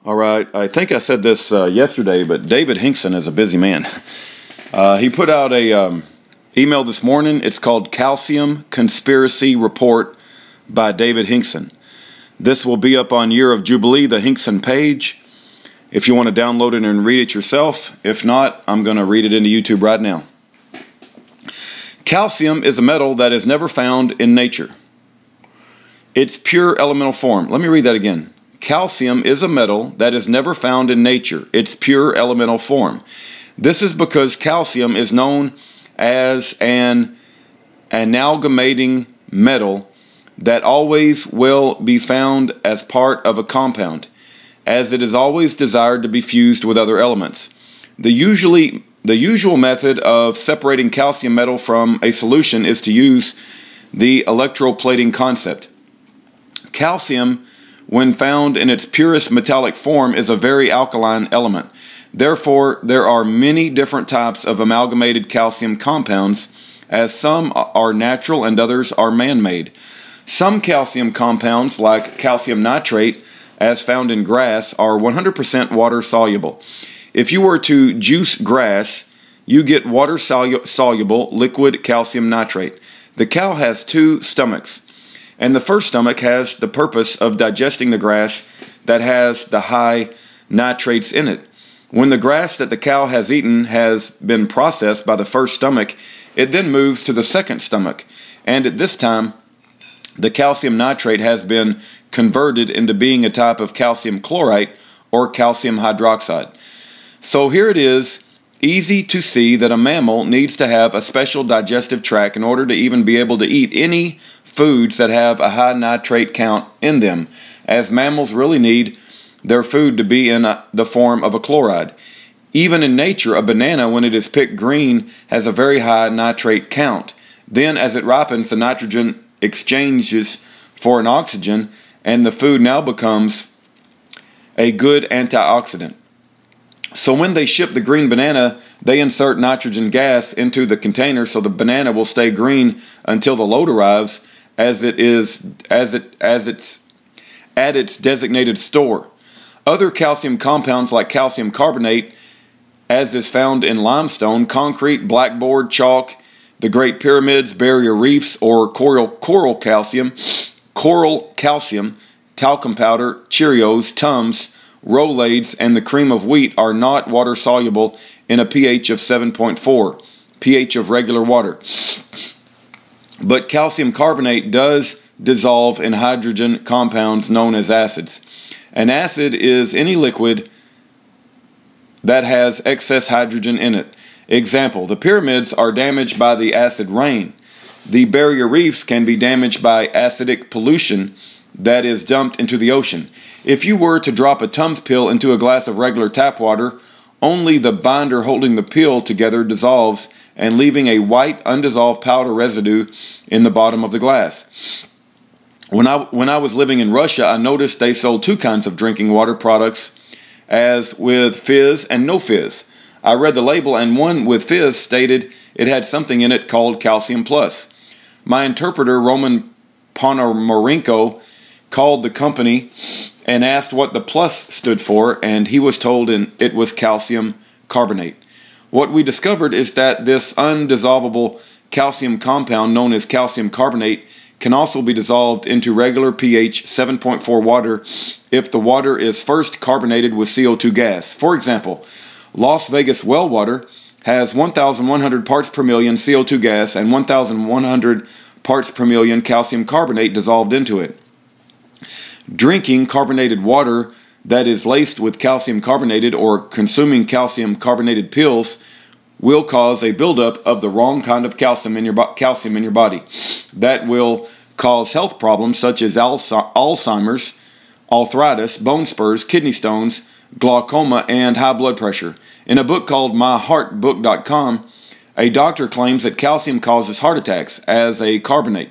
All right, I think I said this yesterday, but David Hinkson is a busy man. He put out a email this morning. It's called Calcium Conspiracy Report by David Hinkson. This will be up on Year of Jubilee, the Hinkson page, if you want to download it and read it yourself. If not, I'm going to read it into YouTube right now. Calcium is a metal that is never found in nature. Its pure elemental form. Let me read that again. Calcium is a metal that is never found in nature, its pure elemental form. This is because calcium is known as an amalgamating metal that always will be found as part of a compound, as it is always desired to be fused with other elements. The usual method of separating calcium metal from a solution is to use the electroplating concept. Calcium, when found in its purest metallic form, is a very alkaline element. Therefore, there are many different types of amalgamated calcium compounds, as some are natural and others are man-made. Some calcium compounds, like calcium nitrate, as found in grass, are 100% water-soluble. If you were to juice grass, you get water-soluble liquid calcium nitrate. The cow has two stomachs, and the first stomach has the purpose of digesting the grass that has the high nitrates in it. When the grass that the cow has eaten has been processed by the first stomach, it then moves to the second stomach, and at this time, the calcium nitrate has been converted into being a type of calcium chloride or calcium hydroxide. So here it is, easy to see that a mammal needs to have a special digestive tract in order to even be able to eat any foods that have a high nitrate count in them, as mammals really need their food to be in the form of a chloride. Even in nature, a banana, when it is picked green, has a very high nitrate count. Then, as it ripens, the nitrogen exchanges for an oxygen, and the food now becomes a good antioxidant. So when they ship the green banana, they insert nitrogen gas into the container so the banana will stay green until the load arrives, as it's at its designated store. Other calcium compounds like calcium carbonate, as is found in limestone, concrete, blackboard, chalk, the Great Pyramids, barrier reefs, or coral calcium, talcum powder, Cheerios, Tums, Rolaids, and the cream of wheat are not water soluble in a pH of 7.4, pH of regular water. But calcium carbonate does dissolve in hydrogen compounds known as acids. An acid is any liquid that has excess hydrogen in it. Example, the pyramids are damaged by the acid rain. The barrier reefs can be damaged by acidic pollution that is dumped into the ocean. If you were to drop a Tums pill into a glass of regular tap water, only the binder holding the pill together dissolves, and leaving a white undissolved powder residue in the bottom of the glass. When I was living in Russia, I noticed they sold two kinds of drinking water products, as with fizz and no fizz. I read the label, and one with fizz stated it had something in it called Calcium Plus. My interpreter, Roman Ponomarenko, called the company and asked what the plus stood for, and he was told it was calcium carbonate. What we discovered is that this undissolvable calcium compound known as calcium carbonate can also be dissolved into regular pH 7.4 water if the water is first carbonated with CO2 gas. For example, Las Vegas well water has 1,100 parts per million CO2 gas and 1,100 parts per million calcium carbonate dissolved into it. Drinking carbonated water that is laced with calcium carbonated or consuming calcium carbonated pills will cause a buildup of the wrong kind of calcium in your body. That will cause health problems such as Alzheimer's, arthritis, bone spurs, kidney stones, glaucoma, and high blood pressure. In a book called MyHeartBook.com, a doctor claims that calcium causes heart attacks as a carbonate.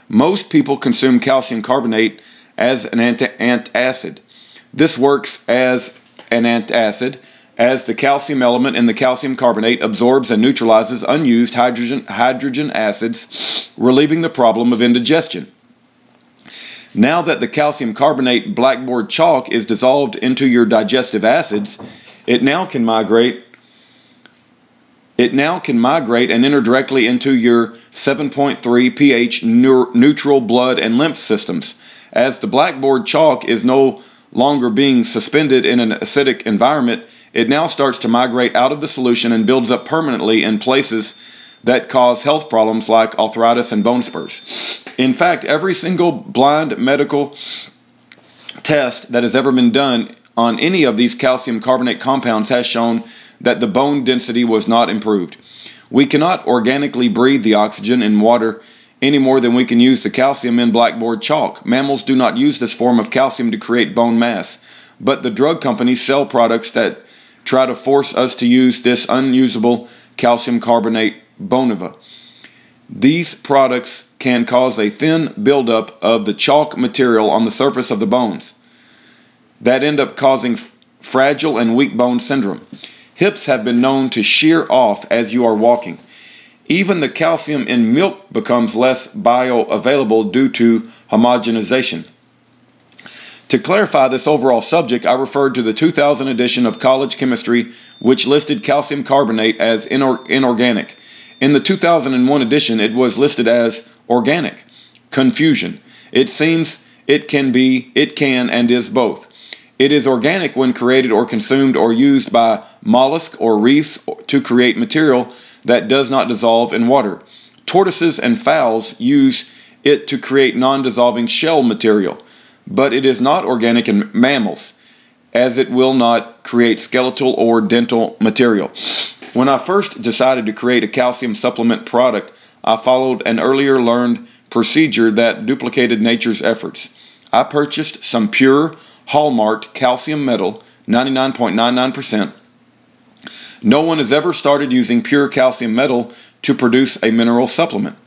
Most people consume calcium carbonate as an antacid. This works as an antacid, as the calcium element in the calcium carbonate absorbs and neutralizes unused hydrogen acids, relieving the problem of indigestion. Now that the calcium carbonate blackboard chalk is dissolved into your digestive acids, it now can migrate and enter directly into your 7.3 pH neutral blood and lymph systems. As the blackboard chalk is no longer being suspended in an acidic environment, it now starts to migrate out of the solution and builds up permanently in places that cause health problems like arthritis and bone spurs. In fact, every single blind medical test that has ever been done on any of these calcium carbonate compounds has shown that the bone density was not improved. We cannot organically breathe the oxygen in water any more than we can use the calcium in blackboard chalk. Mammals do not use this form of calcium to create bone mass, but the drug companies sell products that try to force us to use this unusable calcium carbonate Boniva. These products can cause a thin buildup of the chalk material on the surface of the bones that end up causing fragile and weak bone syndrome. Hips have been known to shear off as you are walking. Even the calcium in milk becomes less bioavailable due to homogenization. To clarify this overall subject, I referred to the 2000 edition of College Chemistry, which listed calcium carbonate as inorganic. In the 2001 edition, it was listed as organic. Confusion. It seems it can and is both. It is organic when created or consumed or used by mollusks or reefs to create material that does not dissolve in water. Tortoises and fowls use it to create non-dissolving shell material, but it is not organic in mammals, as it will not create skeletal or dental material. When I first decided to create a calcium supplement product, I followed an earlier learned procedure that duplicated nature's efforts. I purchased some pure, hallmarked calcium metal, 99.99%. No one has ever started using pure calcium metal to produce a mineral supplement,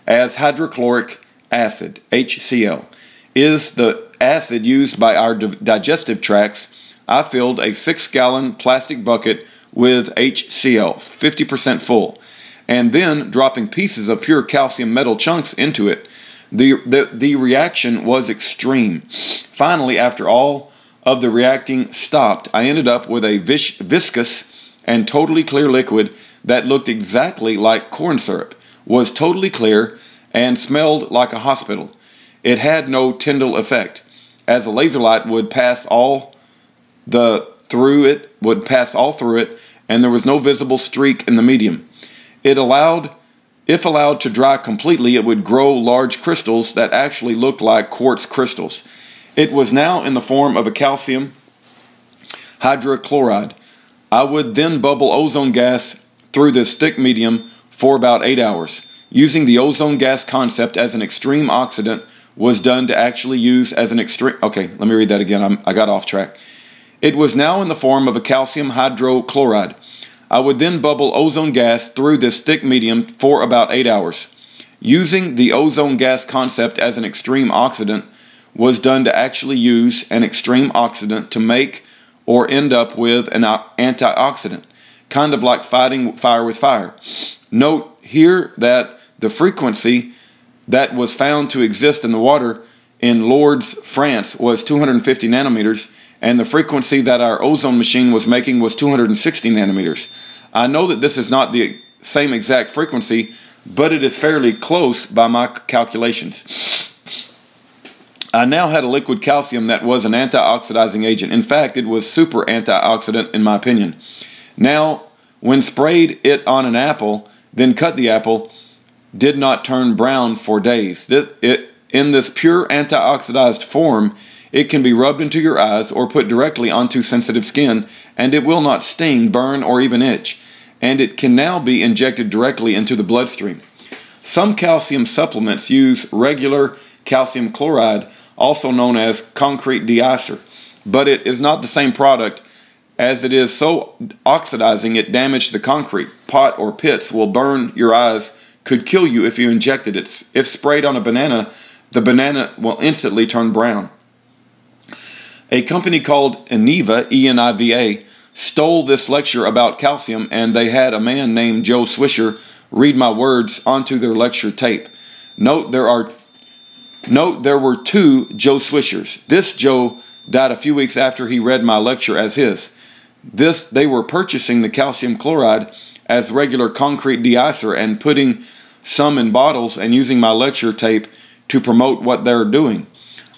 as hydrochloric acid, HCl, is the acid used by our digestive tracts. I filled a 6-gallon plastic bucket with HCl, 50% full, and then dropping pieces of pure calcium metal chunks into it. The reaction was extreme. Finally, after all of the reacting stopped, I ended up with a viscous and totally clear liquid that looked exactly like corn syrup, was totally clear, and smelled like a hospital. It had no Tyndall effect, as a laser light would pass all through it, and there was no visible streak in the medium. If allowed to dry completely, it would grow large crystals that actually looked like quartz crystals. It was now in the form of a calcium hydrochloride. I would then bubble ozone gas through this thick medium for about 8 hours. Using the ozone gas concept as an extreme oxidant was done to actually use as an extreme... Okay, let me read that again. I got off track. It was now in the form of a calcium hydrochloride. I would then bubble ozone gas through this thick medium for about 8 hours. Using the ozone gas concept as an extreme oxidant was done to actually use an extreme oxidant to make or end up with an antioxidant, kind of like fighting fire with fire. Note here that the frequency that was found to exist in the water in Lourdes, France was 250 nanometers, and the frequency that our ozone machine was making was 260 nanometers. I know that this is not the same exact frequency, but it is fairly close by my calculations. I now had a liquid calcium that was an antioxidizing agent. In fact, it was super antioxidant in my opinion. Now, when sprayed it on an apple, then cut the apple, did not turn brown for days. In this pure antioxidized form, it can be rubbed into your eyes or put directly onto sensitive skin, and it will not sting, burn, or even itch. And it can now be injected directly into the bloodstream. Some calcium supplements use regular calcium chloride, also known as concrete deicer, but it is not the same product, as it is so oxidizing it damaged the concrete. Pot or pits will burn your eyes, could kill you if you injected it. If sprayed on a banana, the banana will instantly turn brown. A company called Eniva, E-N-I-V-A, stole this lecture about calcium, and they had a man named Joe Swisher read my words onto their lecture tape. Note there are Note there were two Joe Swishers. This Joe died a few weeks after he read my lecture as his. They were purchasing the calcium chloride as regular concrete deicer and putting some in bottles and using my lecture tape to promote what they're doing.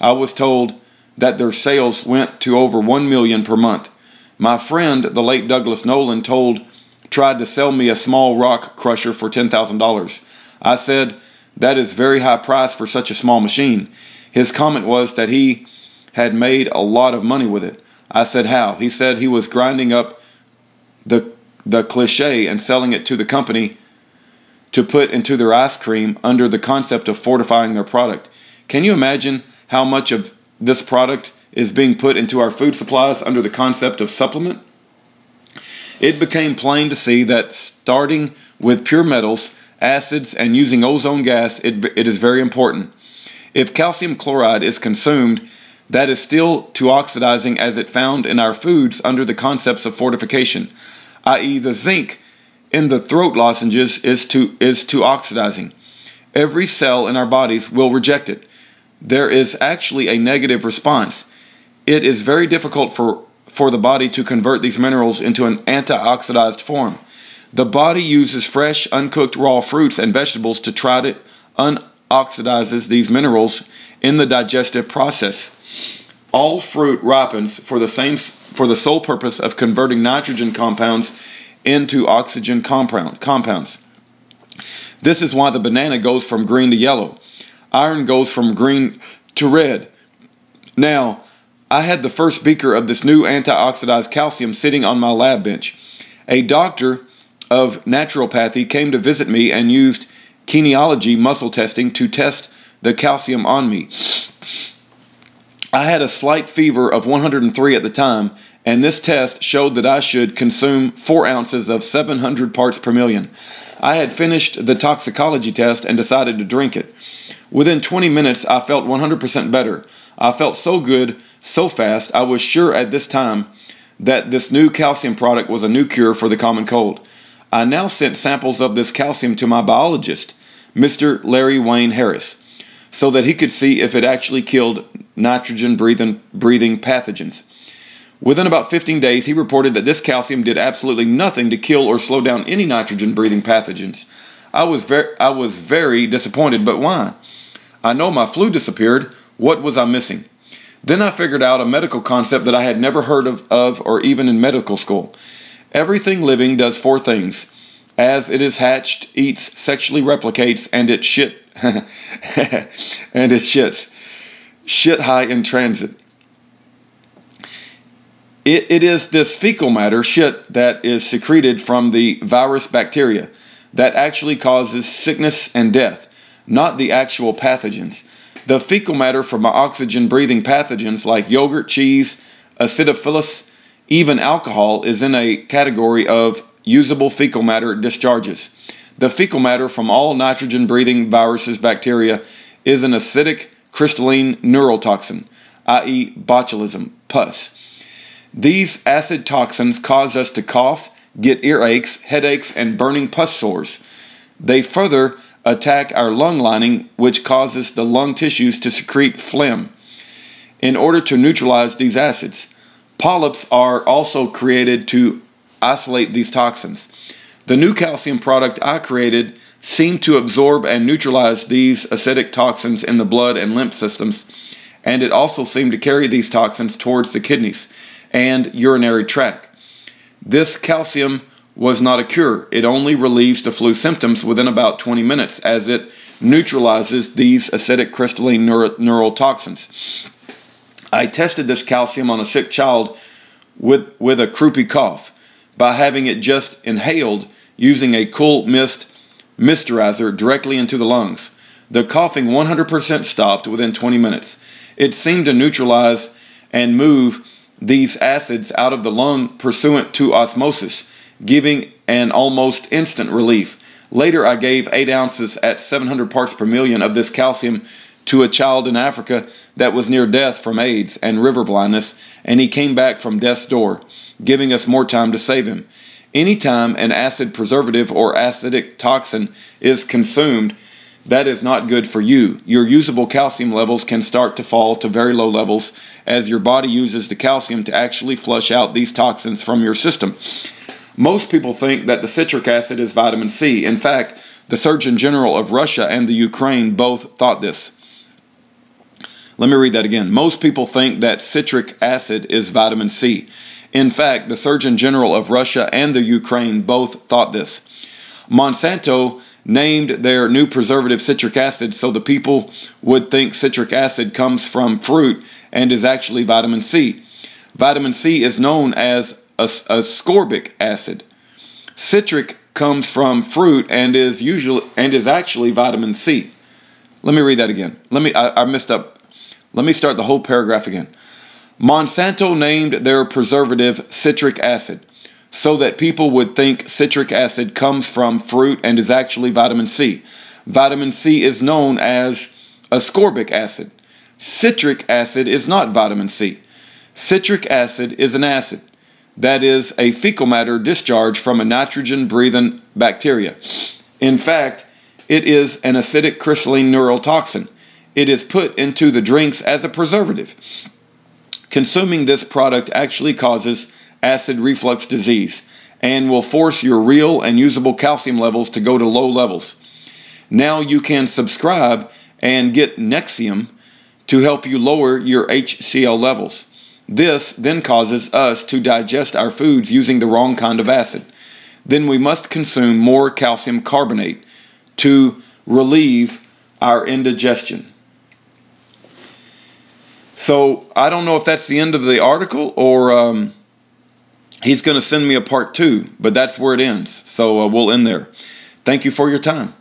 I was told that their sales went to over 1 million per month. My friend, the late Douglas Nolan, tried to sell me a small rock crusher for $10,000. I said, that is very high price for such a small machine. His comment was that he had made a lot of money with it. I said, how? He said he was grinding up the cliche and selling it to the company to put into their ice cream under the concept of fortifying their product. Can you imagine how much of this product is being put into our food supplies under the concept of supplement? It became plain to see that starting with pure metals, acids, and using ozone gas, it is very important. If calcium chloride is consumed, that is still too oxidizing as it found in our foods under the concepts of fortification, i.e. the zinc in the throat lozenges is too oxidizing. Every cell in our bodies will reject it. There is actually a negative response. It is very difficult for the body to convert these minerals into an antioxidized form. The body uses fresh, uncooked raw fruits and vegetables to try to unoxidize these minerals in the digestive process. All fruit ripens for the sole purpose of converting nitrogen compounds into oxygen compounds. This is why the banana goes from green to yellow. Iron goes from green to red. Now, I had the first beaker of this new antioxidized calcium sitting on my lab bench. A doctor of naturopathy came to visit me and used kinesiology muscle testing to test the calcium on me. I had a slight fever of 103 at the time, and this test showed that I should consume 4 ounces of 700 parts per million. I had finished the toxicology test and decided to drink it. Within 20 minutes, I felt 100% better. I felt so good, so fast, I was sure at this time that this new calcium product was a new cure for the common cold. I now sent samples of this calcium to my biologist, Mr. Larry Wayne Harris, so that he could see if it actually killed nitrogen-breathing pathogens. Within about 15 days, he reported that this calcium did absolutely nothing to kill or slow down any nitrogen-breathing pathogens. I was very disappointed, but why? I know my flu disappeared. What was I missing? Then I figured out a medical concept that I had never heard of or even in medical school. Everything living does 4 things. As it is hatched, eats, sexually replicates, and it shits. Shit high in transit. It is this fecal matter, shit, that is secreted from the virus bacteria that actually causes sickness and death, not the actual pathogens. The fecal matter from oxygen-breathing pathogens like yogurt, cheese, acidophilus, even alcohol is in a category of usable fecal matter discharges. The fecal matter from all nitrogen-breathing viruses, bacteria, is an acidic crystalline neurotoxin, i.e. botulism, pus. These acid toxins cause us to cough, get earaches, headaches, and burning pus sores. They further attack our lung lining, which causes the lung tissues to secrete phlegm. In order to neutralize these acids, polyps are also created to isolate these toxins. The new calcium product I created seemed to absorb and neutralize these acidic toxins in the blood and lymph systems, and it also seemed to carry these toxins towards the kidneys and urinary tract. This calcium was not a cure. It only relieves the flu symptoms within about 20 minutes as it neutralizes these acidic crystalline neurotoxins. I tested this calcium on a sick child with a croupy cough by having it just inhaled using a cool mist moisturizer directly into the lungs. The coughing 100% stopped within 20 minutes. It seemed to neutralize and move these acids out of the lung pursuant to osmosis, giving an almost instant relief. Later, I gave 8 ounces at 700 parts per million of this calcium to a child in Africa that was near death from AIDS and river blindness, and he came back from death's door, giving us more time to save him. Anytime an acid preservative or acidic toxin is consumed, That is not good for you. Your usable calcium levels can start to fall to very low levels as your body uses the calcium to actually flush out these toxins from your system. Most people think that the citric acid is vitamin C. In fact, the Surgeon General of Russia and the Ukraine both thought this. Let me read that again. Most people think that citric acid is vitamin C. In fact, the Surgeon General of Russia and the Ukraine both thought this. Monsanto named their new preservative citric acid so the people would think citric acid comes from fruit and is actually vitamin C. Vitamin C is known as ascorbic acid. Citric comes from fruit and is actually vitamin C. Let me read that again. I messed up. Let me start the whole paragraph again. Monsanto named their preservative citric acid so that people would think citric acid comes from fruit and is actually vitamin C. Vitamin C is known as ascorbic acid. Citric acid is not vitamin C. Citric acid is an acid. That is a fecal matter discharge from a nitrogen-breathing bacteria. In fact, it is an acidic crystalline neurotoxin. It is put into the drinks as a preservative. Consuming this product actually causes acid reflux disease and will force your real and usable calcium levels to go to low levels. Now you can subscribe and get Nexium to help you lower your HCl levels. This then causes us to digest our foods using the wrong kind of acid. Then we must consume more calcium carbonate to relieve our indigestion. So I don't know if that's the end of the article or he's going to send me a part 2, but that's where it ends. So we'll end there. Thank you for your time.